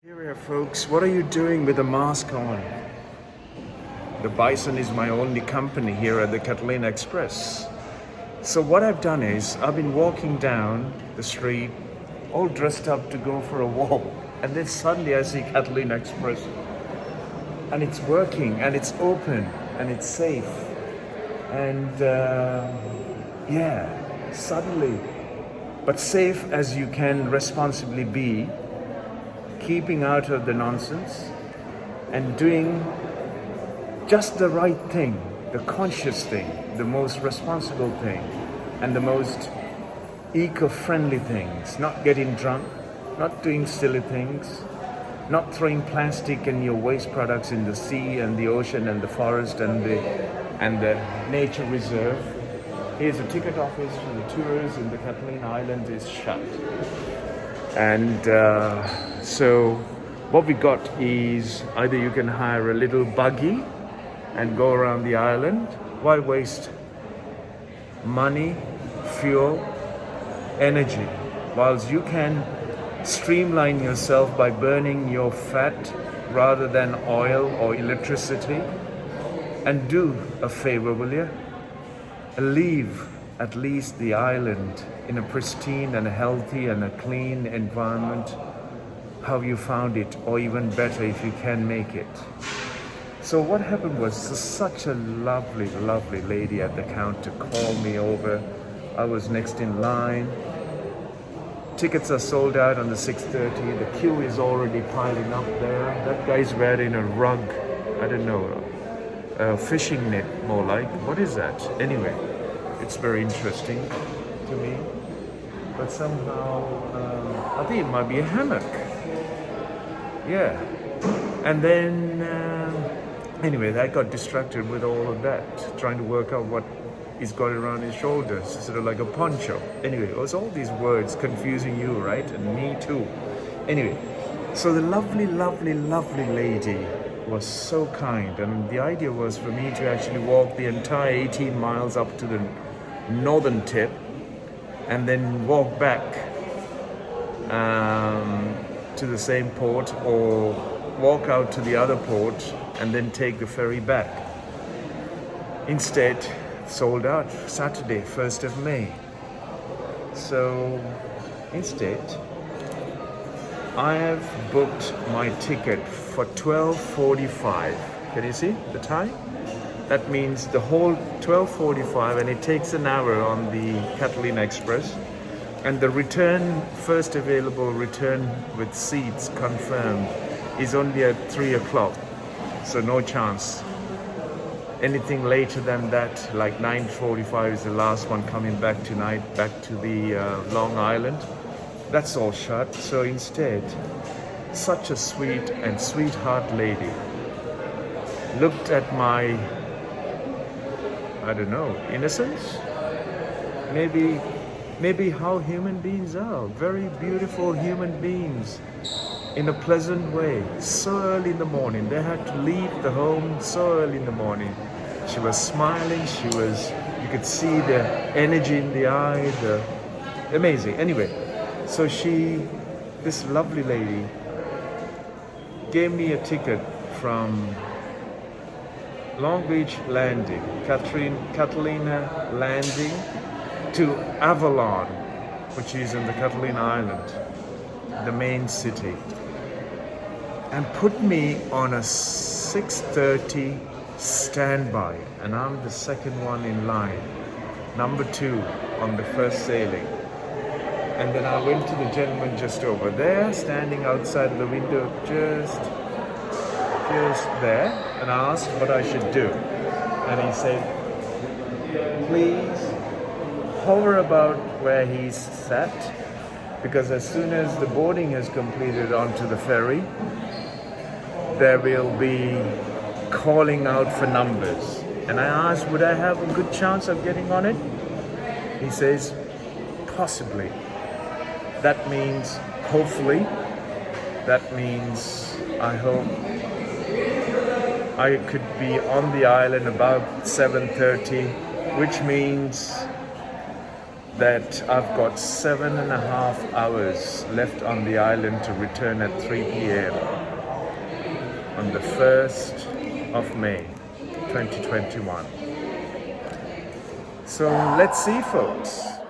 Here, folks, what are you doing with a mask on? The bison is my only company here at the Catalina Express. So what I've done is I've been walking down the street all dressed up to go for a walk, and then suddenly I see Catalina Express and it's working and it's open and it's safe and yeah, suddenly, but safe as you can responsibly be, keeping out of the nonsense and doing just the right thing, the conscious thing, the most responsible thing, and the most eco-friendly things. Not getting drunk, not doing silly things, not throwing plastic and your waste products in the sea and the ocean and the forest and the nature reserve. Here's a ticket office for the tours in the Catalina Island is shut. And so what we got is either you can hire a little buggy and go around the island. Why waste money, fuel, energy, whilst you can streamline yourself by burning your fat rather than oil or electricity, and do a favor, will you? Leave at least the island in a pristine and a healthy and a clean environment how you found it, or even better if you can make it. So what happened was such a lovely lady at the counter called me over. I was next in line. Tickets are sold out on the 6:30. The queue is already piling up there. That guy's wearing a rug, I don't know, a fishing net more like. What is that? Anyway, it's very interesting to me. But somehow, I think it might be a hammock. Yeah. And then, anyway, I got distracted with all of that, trying to work out what he's got around his shoulders, sort of like a poncho. Anyway, it was all these words confusing you, right? And me too. Anyway, so the lovely lady was so kind, and the idea was for me to actually walk the entire 18 miles up to the northern tip and then walk back to the same port, or walk out to the other port and then take the ferry back. Instead, sold out Saturday, 1st of May. So instead, I have booked my ticket for 12:45. Can you see the time? That means the whole 12:45, and it takes an hour on the Catalina Express. And the return, first available return with seats confirmed, is only at 3 o'clock. So no chance. Anything later than that, like 9:45 is the last one coming back tonight, back to the Long Island. That's all shut. So instead, such a sweet and sweetheart lady looked at my, I don't know, innocence? Maybe how human beings are. Very beautiful human beings in a pleasant way. So early in the morning. They had to leave the home so early in the morning. She was smiling. You could see the energy in the eye, amazing. Anyway, so this lovely lady gave me a ticket from Long Beach Landing, Catalina Landing, to Avalon, which is in the Catalina Island, the main city, and put me on a 6:30 standby, and I'm the second one in line, number 2 on the first sailing. And then I went to the gentleman just over there, standing outside of the window, just there, and I asked what I should do. And he said, please hover about where he's sat, because as soon as the boarding is completed onto the ferry, there will be calling out for numbers. And I asked, would I have a good chance of getting on it? He says, possibly. That means hopefully. That means I hope I could be on the island about 7:30, which means that I've got 7.5 hours left on the island to return at 3 p.m. on the 1st of May 2021. So let's see, folks.